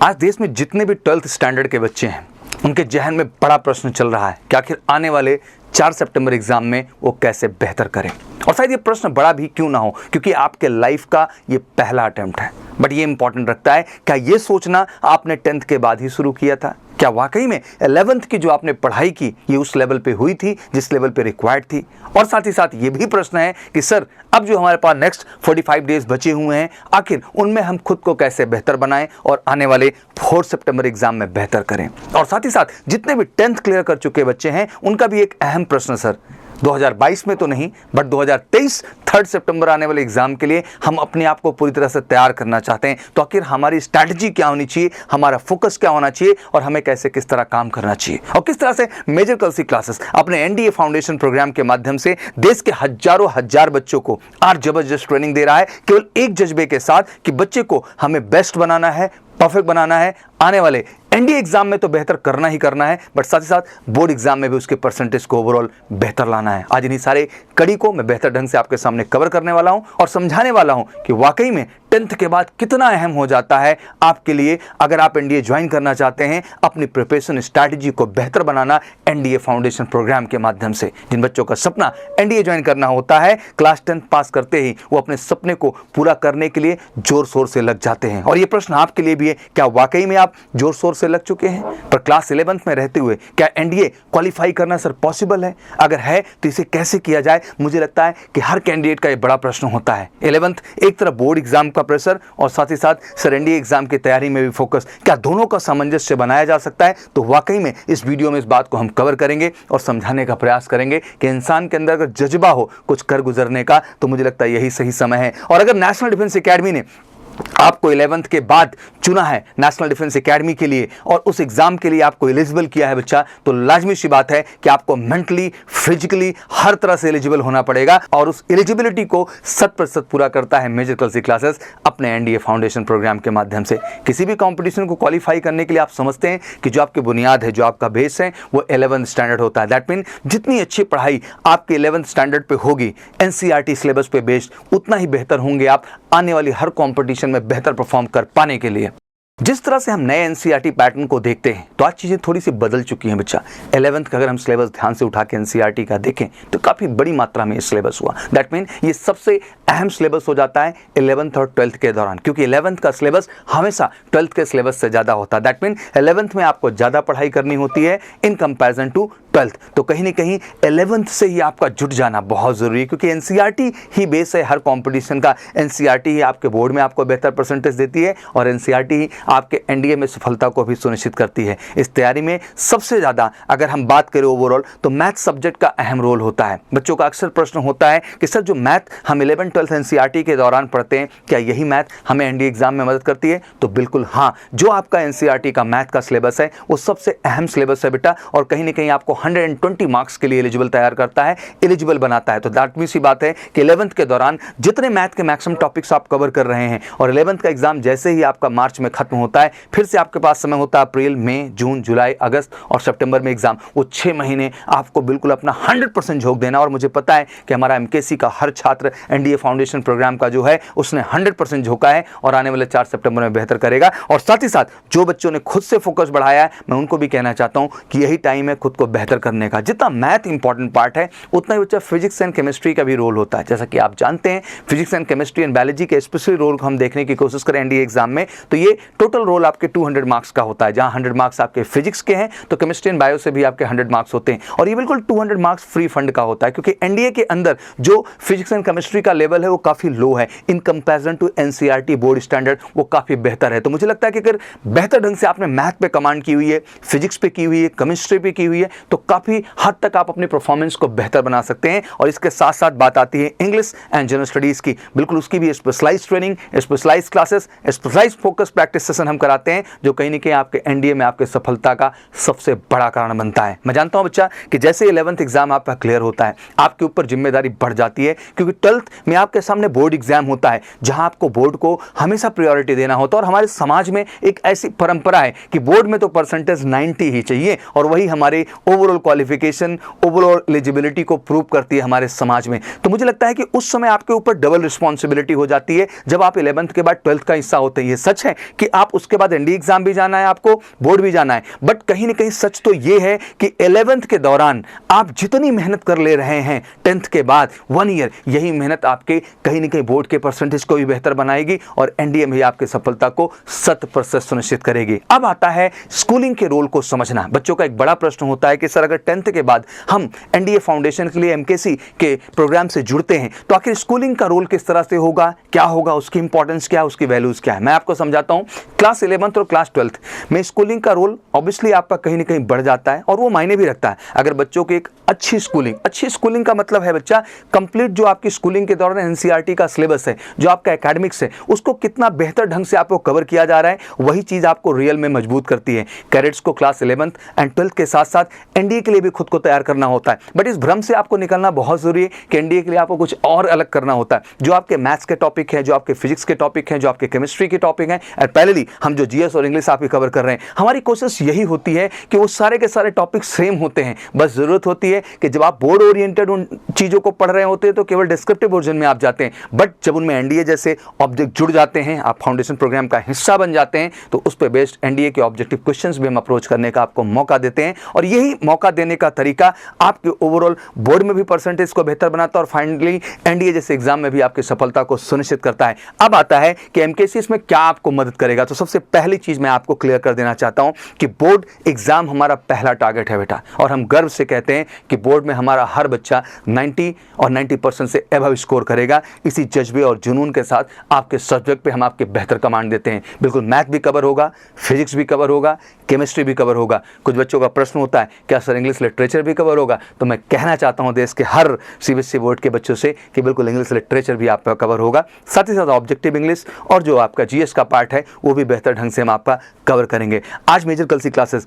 आज देश में जितने भी 12th स्टैंडर्ड के बच्चे हैं उनके जहन में बड़ा प्रश्न चल रहा है कि आखिर आने वाले 4 सितंबर एग्जाम में वो कैसे बेहतर करें। और शायद ये प्रश्न बड़ा भी क्यों ना हो, क्योंकि आपके लाइफ का ये पहला अटेम्प्ट है। बट ये इंपॉर्टेंट रखता है, क्या ये सोचना आपने 10th के बाद ही शुरू किया था? क्या वाकई में 11th की जो आपने पढ़ाई की ये उस लेवल पे हुई थी जिस लेवल पे रिक्वायर्ड थी? और साथ ही साथ ये भी प्रश्न है कि सर अब जो हमारे पास नेक्स्ट 45 डेज बचे हुए हैं, आखिर उनमें हम खुद को कैसे बेहतर बनाएं और आने वाले 4 सितंबर एग्जाम में बेहतर करें। और साथ ही साथ जितने भी 10th क्लियर कर चुके बच्चे हैं उनका भी एक अहम प्रश्न, सर 2022 में तो नहीं बट 2023 3 सितंबर आने वाले एग्जाम के लिए हम अपने आप को पूरी तरह से तैयार करना चाहते हैं, तो आखिर हमारी स्ट्रैटेजी क्या होनी चाहिए, हमारा फोकस क्या होना चाहिए और हमें कैसे किस तरह काम करना चाहिए, और किस तरह से मेजर कलसी क्लासेस अपने एनडीए फाउंडेशन प्रोग्राम के माध्यम से देश के हजारों हजार बच्चों को आज जबरदस्त ट्रेनिंग दे रहा है, केवल एक जज्बे के साथ कि बच्चे को हमें बेस्ट बनाना है, परफेक्ट बनाना है, आने वाले एनडीए एग्जाम में तो बेहतर करना ही करना है, बट साथ ही साथ बोर्ड एग्जाम में भी उसके परसेंटेज को ओवरऑल बेहतर लाना है। आज इन्हीं सारे कड़ी को मैं बेहतर ढंग से आपके सामने कवर करने वाला हूं और समझाने वाला हूं कि वाकई में 10th के बाद कितना अहम हो जाता है आपके लिए, अगर आप एनडीए ज्वाइन करना चाहते हैं, अपनी प्रिपरेशन स्ट्रैटेजी को बेहतर बनाना एनडीए फाउंडेशन प्रोग्राम के माध्यम से। जिन बच्चों का सपना एनडीए ज्वाइन करना होता है, क्लास 10 पास करते ही वो अपने सपने को पूरा करने के लिए जोर शोर से लग जाते हैं। और ये प्रश्न आपके लिए भी है, क्या वाकई में आप जोर शोर से लग चुके हैं? पर क्लास 11th में रहते हुए क्या एनडीए क्वालिफाई करना सर पॉसिबल है? अगर है तो इसे कैसे किया जाए? मुझे लगता है कि हर कैंडिडेट का ये बड़ा प्रश्न होता है। 11th एक तरफ बोर्ड एग्जाम का प्रेशर और साथ ही साथ सर एनडीए एग्जाम की तैयारी में भी फोकस, क्या दोनों का सामंजस्य बनाया जा सकता है? तो वाकई में इस वीडियो में इस बात को हम कवर करेंगे और समझाने का प्रयास करेंगे कि इंसान के अंदर अगर जज्बा हो कुछ कर गुजरने का तो मुझे लगता है यही सही समय है। और अगर नेशनल डिफेंस एकेडमी ने आपको 11th के बाद चुना है नेशनल डिफेंस एकेडमी के लिए और उस एग्जाम के लिए आपको एलिजिबल किया है बच्चा, तो लाजमी सी बात है कि आपको मेंटली, फिजिकली हर तरह से एलिजिबल होना पड़ेगा। और उस एलिजिबिलिटी को 100% पूरा करता है मेजर कलसी क्लासेस अपने एनडीए फाउंडेशन प्रोग्राम के माध्यम से। किसी भी कंपटीशन को क्वालिफाई करने के लिए आप समझते हैं कि जो आपकी बुनियाद है, जो आपका बेस है, वो 11th स्टैंडर्ड होता है। दैट मीन जितनी अच्छी पढ़ाई आपके 11th स्टैंडर्ड पे होगी, एनसीईआरटी सिलेबस पे बेस्ड, उतना ही बेहतर होंगे आप आने वाली हर कंपटीशन में बेहतर परफॉर्म कर पाने के लिए। जिस तरह से हम नए एनसीईआरटी पैटर्न को देखते हैं तो आज चीज़ें थोड़ी सी बदल चुकी हैं बच्चा। 11th का अगर हम सिलेबस ध्यान से उठा के एनसीईआरटी का देखें तो काफ़ी बड़ी मात्रा में ये सिलेबस हुआ। दैट मीन ये सबसे अहम सिलेबस हो जाता है 11th और 12th के दौरान, क्योंकि 11th का सिलेबस हमेशा 12th के सिलेबस से ज़्यादा होता है। दैट मीन 11th में आपको ज़्यादा पढ़ाई करनी होती है इन कंपैरिजन टू 12th। तो कहीं ना कहीं 11th से ही आपका जुट जाना बहुत ज़रूरी है, क्योंकि एनसीईआरटी ही बेस है हर कॉम्पिटिशन का। एनसीईआरटी ही आपके बोर्ड में आपको बेहतर परसेंटेज देती है और एनसीईआरटी ही आपके एनडीए में सफलता को भी सुनिश्चित करती है। इस तैयारी में सबसे ज़्यादा अगर हम बात करें ओवरऑल तो मैथ सब्जेक्ट का अहम रोल होता है। बच्चों का अक्सर प्रश्न होता है कि सर जो मैथ हम 11th 12th एनसीईआरटी के दौरान पढ़ते हैं, क्या यही मैथ हमें एनडीए एग्जाम में मदद करती है? तो बिल्कुल हाँ, जो आपका एनसीईआरटी का मैथ का सिलेबस है वो सबसे अहम सिलेबस है बेटा, और कहीं ना कहीं आपको 120 मार्क्स के लिए एलिजिबल तैयार करता है, एलिजिबल बनाता है। तो दैट मीन्स सी बात है कि 11th के दौरान जितने मैथ के मैक्सिमम टॉपिक्स आप कवर कर रहे हैं और 11th का एग्जाम जैसे ही आपका मार्च में खत्म होता है, फिर से आपके पास समय होता है अप्रैल, मई, जून, जुलाई, अगस्त और सितंबर में एग्जाम। वो 6 महीने आपको बिल्कुल अपना 100% झोंक देना। और मुझे पता है कि हमारा एमकेसी का हर छात्र एनडीए फाउंडेशन प्रोग्राम का जो है उसने 100% झोंका है और आने वाले 4 सितंबर में बेहतर करेगा। और साथ ही साथ जो बच्चों ने खुद से फोकस बढ़ाया है, मैं उनको भी कहना चाहता हूं कि यही टाइम है खुद को बेहतर करने का। जितना मैथ इंपॉर्टेंट पार्ट है उतना ही बच्चा फिजिक्स एंड केमिस्ट्री का भी रोल होता है। जैसा कि आप जानते हैं physics and chemistry and biology के स्पेशली रोल को हम देखने की कोशिश करें एनडीए एग्जाम में, तो ये टोटल रोल आपके 200 मार्क्स का होता है। जहां 100 मार्क्स आपके फिजिक्स के हैं तो केमिस्ट्री एंड बायो से भी आपके 100 मार्क्स होते हैं। और ये बिल्कुल 200 मार्क्स फ्री फंड का होता है, क्योंकि एनडीए के अंदर जो फिजिक्स एंड केमिस्ट्री का लेवल है वो काफी लो है in comparison to NCERT board standard, वो काफी बेहतर है। तो मुझे लगता है कि अगर बेहतर ढंग से आपने मैथ पे कमांड की हुई है, फिजिक्स पे की हुई है, केमिस्ट्री पे की हुई है, तो काफी हद तक आप अपनी परफॉर्मेंस को बेहतर बना सकते हैं। और इसके साथ साथ बात आती है इंग्लिश एंड जनरल स्टडीज की, बिल्कुल उसकी भी specialise training, specialise classes, specialise focus practice session हम कराते हैं, जो कहीं ना कहीं आपके एनडीए में आपके सफलता का सबसे बड़ा कारण बनता है। मैं जानता हूं बच्चा कि जैसे 11th एग्जाम आपका क्लियर होता है आपके ऊपर जिम्मेदारी बढ़ जाती है, क्योंकि 12th में आपके सामने बोर्ड एग्जाम होता है जहां आपको बोर्ड को हमेशा प्रायोरिटी देना होता है। और हमारे समाज में एक ऐसी परंपरा है कि बोर्ड में तो परसेंटेज 90 ही चाहिए और वही हमारे ओवरऑल क्वालिफिकेशन, ओवरऑल एलिजिबिलिटी को प्रूव करती है हमारे समाज में। तो मुझे लगता है कि उस समय आपके ऊपर डबल रिस्पॉन्सिबिलिटी हो जाती है जब आप 11th के बाद 12th का हिस्सा होते हैं। ये सच है कि आप आप उसके बाद एनडीए एग्जाम भी जाना है, आपको बोर्ड भी जाना है। बट कहीं ना कहीं सच तो ये है कि 11th के दौरान आप जितनी मेहनत कर ले रहे हैं 10th के बाद 1 ईयर, यही मेहनत आपके कहीं ना कहीं बोर्ड के परसेंटेज को भी बेहतर बनाएगी और एनडीए में आपकी सफलता को 100% सुनिश्चित करेगी। अब आता है स्कूलिंग के रोल को समझना। बच्चों का एक बड़ा प्रश्न होता है कि सर अगर 10th के बाद हम एनडीए फाउंडेशन के लिए एमकेसी के प्रोग्राम से जुड़ते हैं तो आखिर स्कूलिंग का रोल किस तरह से होगा, क्या होगा, उसकी इंपॉर्टेंस क्या है, उसकी वैल्यूज क्या है। मैं आपको समझाता हूं। क्लास 11th और क्लास 12th में स्कूलिंग का रोल ऑब्वियसली आपका कहीं ना कहीं बढ़ जाता है और वो मायने भी रखता है। अगर बच्चों की एक अच्छी स्कूलिंग का मतलब है बच्चा कंप्लीट जो आपकी स्कूलिंग के दौरान एनसीईआरटी का सिलेबस है, जो आपका एकेडमिक्स है, उसको कितना बेहतर ढंग से आपको कवर किया जा रहा है, वही चीज आपको रियल में मजबूत करती है। कैडेट्स को क्लास 11th एंड 12th के साथ साथ एनडीए के लिए भी खुद को तैयार करना होता है। बट इस भ्रम से आपको निकलना बहुत जरूरी है कि एनडीए के लिए आपको कुछ और अलग करना होता है। जो आपके मैथ्स के टॉपिक है, जो आपके फिजिक्स के टॉपिक है, जो आपके केमिस्ट्री के टॉपिक है, और पहले हम जो जीएस और इंग्लिश आपकी कवर कर रहे हैं, हमारी कोशिश यही होती है कि वो सारे के सारे टॉपिक सेम होते हैं। बस जरूरत होती है कि जब आप बोर्ड ओरिएंटेड उन चीजों को पढ़ रहे होते हैं तो केवल डिस्क्रिप्टिव वर्जन में आप जाते हैं, बट जब उनमें एनडीए जैसे ऑब्जेक्ट जुड़ जाते हैं, आप फाउंडेशन प्रोग्राम का हिस्सा बन जाते हैं, तो उस पर बेस्ड एनडीए के ऑब्जेक्टिव क्वेश्चंस भी हम अप्रोच करने का आपको मौका देते हैं। और यही मौका देने का तरीका आपके ओवरऑल बोर्ड में भी परसेंटेज को बेहतर बनाता है और फाइनली एनडीए जैसे एग्जाम में भी आपकी सफलता को सुनिश्चित करता है। अब आता है कि एमकेसी इसमें क्या आपको मदद करेगा। तो सबसे पहली चीज मैं आपको क्लियर कर देना चाहता हूं कि बोर्ड एग्जाम हमारा पहला टारगेट है बेटा, और हम गर्व से कहते हैं कि बोर्ड में हमारा हर बच्चा 90 और 90% से एबव स्कोर करेगा। इसी जज्बे और जुनून के साथ आपके सब्जेक्ट पे हम आपके बेहतर कमांड देते हैं। बिल्कुल मैथ भी कवर होगा, फिजिक्स भी कवर होगा, केमिस्ट्री भी कवर होगा। कुछ बच्चों का प्रश्न होता है क्या सर इंग्लिश लिटरेचर भी कवर होगा, तो मैं कहना चाहता हूं देश के हर सीबीएसई बोर्ड के बच्चों से कि बिल्कुल इंग्लिश लिटरेचर भी आपका कवर होगा। साथ ही साथ ऑब्जेक्टिव इंग्लिश और जो आपका जीएस का पार्ट है वो भी बेहतर ढंग से हम आपका कवर करेंगे। आज मेजर कल सी क्लासेस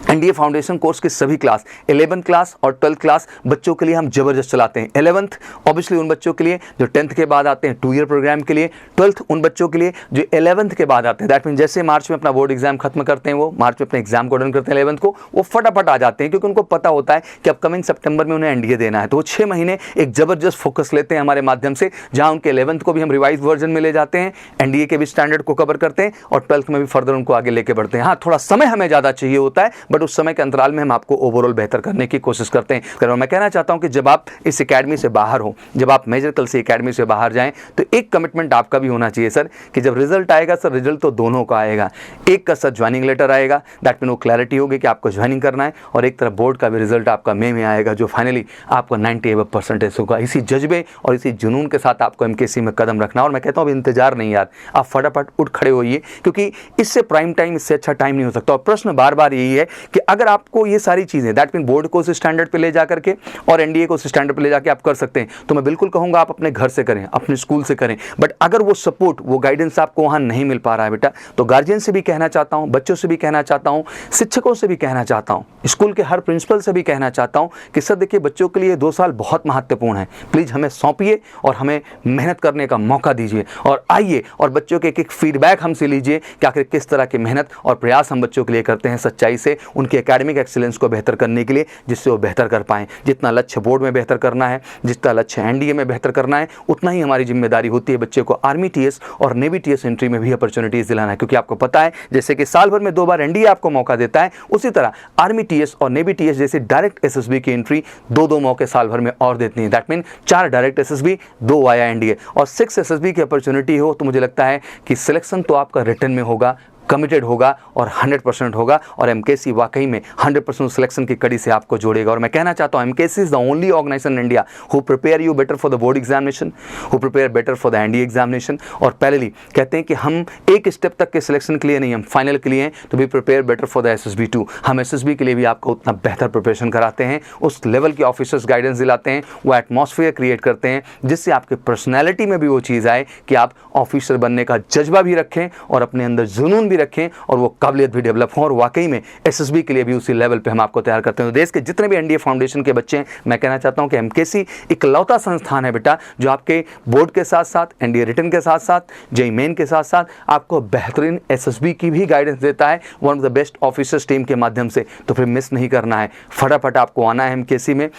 एनडीए फाउंडेशन कोर्स के सभी क्लास 11th क्लास और 12th क्लास बच्चों के लिए हम जबरदस्त चलाते हैं। 11th ऑब्वियसली उन बच्चों के लिए जो 10th के बाद आते हैं 2 ईयर प्रोग्राम के लिए, 12th उन बच्चों के लिए जो 11th के बाद आते हैं। दैट मीन जैसे मार्च में अपना बोर्ड एग्जाम खत्म करते हैं, वो मार्च में अपने एग्जाम को डन करते हैं 11th को, वो फटाफट आ जाते हैं क्योंकि उनको पता होता है कि अपकमिंग सितंबर में उन्हें एनडीए देना है। तो वो 6 महीने एक जबरदस्त फोकस लेते हैं हमारे माध्यम से, जहां उनके 11th को भी हम रिवाइज वर्जन में ले जाते हैं, एनडीए के भी स्टैंडर्ड को कवर करते हैं और 12th में भी फर्दर उनको आगे लेके बढ़ते हैं। हाँ, थोड़ा समय हमें ज्यादा चाहिए होता है, बट उस समय के अंतराल में हम आपको ओवरऑल बेहतर करने की कोशिश करते हैं। और मैं कहना चाहता हूं कि जब आप इस एकेडमी से बाहर हो, जब आप मेजर कल से एकेडमी से बाहर जाएं, तो एक कमिटमेंट आपका भी होना चाहिए सर कि जब रिजल्ट आएगा सर, रिजल्ट तो दोनों का आएगा। एक का सर ज्वाइनिंग लेटर आएगा, दैट मीन वो क्लैरिटी होगी कि आपको ज्वाइनिंग करना है, और एक तरफ बोर्ड का भी रिजल्ट आपका मई में आएगा जो फाइनली आपको 90% होगा। इसी जज्बे और इसी जुनून के साथ आपको एमकेसी में कदम रखना। और मैं कहता हूं अब इंतजार नहीं यार, आप फटाफट उठ खड़े होइए, क्योंकि इससे प्राइम टाइम, इससे अच्छा टाइम नहीं हो सकता। और प्रश्न बार बार यही है कि अगर आपको ये सारी चीजें दैट मीन बोर्ड को उस स्टैंडर्ड पे ले जा करके और एनडीए को उस स्टैंडर्ड पे ले जाके आप कर सकते हैं, तो मैं बिल्कुल कहूंगा आप अपने घर से करें, अपने स्कूल से करें। बट अगर वो सपोर्ट, वो गाइडेंस आपको वहां नहीं मिल पा रहा है बेटा, तो गार्जियन से भी कहना चाहता हूं, बच्चों से भी कहना चाहता हूं, शिक्षकों से भी कहना चाहता हूं, स्कूल के हर प्रिंसिपल से भी कहना चाहता हूं कि सर देखिए बच्चों के लिए 2 साल बहुत महत्वपूर्ण है, प्लीज हमें सौंपिए और हमें मेहनत करने का मौका दीजिए, और आइए और बच्चों के एक फीडबैक हमसे लीजिए कि आखिर किस तरह की मेहनत और प्रयास हम बच्चों के लिए करते हैं सच्चाई से, उनके एकेडमिक एक्सीलेंस को बेहतर करने के लिए, जिससे वो बेहतर कर पाएं। जितना लक्ष्य बोर्ड में बेहतर करना है, जितना लक्ष्य एनडीए में बेहतर करना है, उतना ही हमारी जिम्मेदारी होती है बच्चे को आर्मी टीएस और नेवी टीएस एंट्री में भी अपॉर्चुनिटीज दिलाना है। क्योंकि आपको पता है जैसे कि साल भर में 2 बार एनडीए आपको मौका देता है, उसी तरह आर्मी टीएस और नेवी टीएस जैसे डायरेक्ट एसएसबी की एंट्री 2-2 मौके साल भर में और देती है। That mean 4 direct SSB, 2 via NDA और 6 एसएसबी की अपॉर्चुनिटी हो, तो मुझे लगता है कि सिलेक्शन तो आपका रिटर्न में होगा, कमिटेड होगा और 100% होगा, और एमकेसी वाकई में 100% सिलेक्शन की कड़ी से आपको जोड़ेगा। और मैं कहना चाहता हूं MKC is the only organisation in India who prepare you better for the board examination, who prepare better for the NDA examination. और पहले कहते हैं कि हम एक स्टेप तक के सिलेक्शन के लिए नहीं, हम फाइनल के लिए हैं, तो भी prepare better for the SSB 2। हम एसएसबी के लिए भी आपको उतना बेहतर प्रिपरेशन कराते हैं, उस लेवल के ऑफिसर्स गाइडेंस दिलाते हैं, वो एटमॉस्फेयर क्रिएट करते हैं जिससे आपके पर्सनैलिटी में भी वो चीज़ आए कि आप ऑफिसर बनने का जज्बा भी रखें और अपने अंदर जुनून भी रखें और वो काबिलियत भी डेवलप हो। और वाकई में एसएसबी के लिए भी उसी लेवल पे हम आपको तैयार करते हैं। तो देश के जितने भी एनडीए फाउंडेशन के बच्चे हैं, मैं कहना चाहता हूं कि एमकेसी इकलौता संस्थान है बेटा जो आपके बोर्ड के साथ साथ, एनडीए रिटन के साथ साथ, जेईई मेन के साथ साथ आपको बेहतरीन एसएसबी की भी गाइडेंस देता है, one of the best officers team के माध्यम से। तो फिर मिस नहीं करना है, फटाफट आपको आना है एमकेसी में।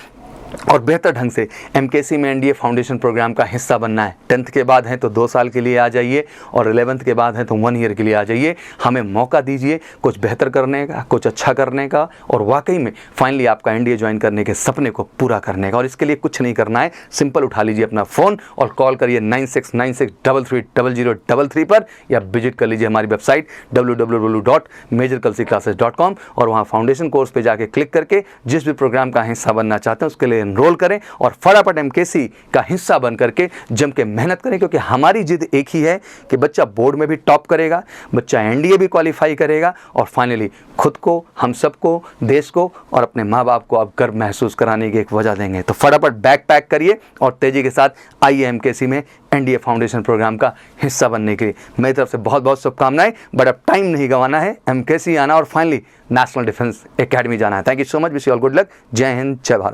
और बेहतर ढंग से एमकेसी में एनडीए फाउंडेशन प्रोग्राम का हिस्सा बनना है। 10th के बाद हैं तो 2 साल के लिए आ जाइए और 11th के बाद हैं तो 1 ईयर के लिए आ जाइए। हमें मौका दीजिए कुछ बेहतर करने का, कुछ अच्छा करने का और वाकई में फाइनली आपका एनडीए ज्वाइन करने के सपने को पूरा करने का। और इसके लिए कुछ नहीं करना है, सिंपल उठा लीजिए अपना फ़ोन और कॉल करिए 9696330033 पर, या विजिट कर लीजिए हमारी वेबसाइट www.majorculsiclasses.com और वहाँ फाउंडेशन कोर्स पे जाके क्लिक करके जिस भी प्रोग्राम का हिस्सा बनना चाहते हैं उसके लिए एनरोल करें और फटाफट एमकेसी का हिस्सा बन करके जम के मेहनत करें, क्योंकि हमारी जिद एक ही है कि बच्चा बोर्ड में भी टॉप करेगा, बच्चा एनडीए भी क्वालिफाई करेगा और फाइनली खुद को, हम सबको, देश को और अपने माँ बाप को आप गर्व महसूस कराने की एक वजह देंगे। तो फटाफट बैग पैक करिए और तेजी के साथ आइए एमकेसी में एनडीए फाउंडेशन प्रोग्राम का हिस्सा बनने के लिए। मेरी तरफ से बहुत बहुत शुभकामनाएं, बट अब टाइम नहीं गंवाना है, एमकेसी आना और फाइनली नेशनल डिफेंस एकेडमी जाना है। Thank you so much, wish you all good luck. जय हिंद, जय भारत।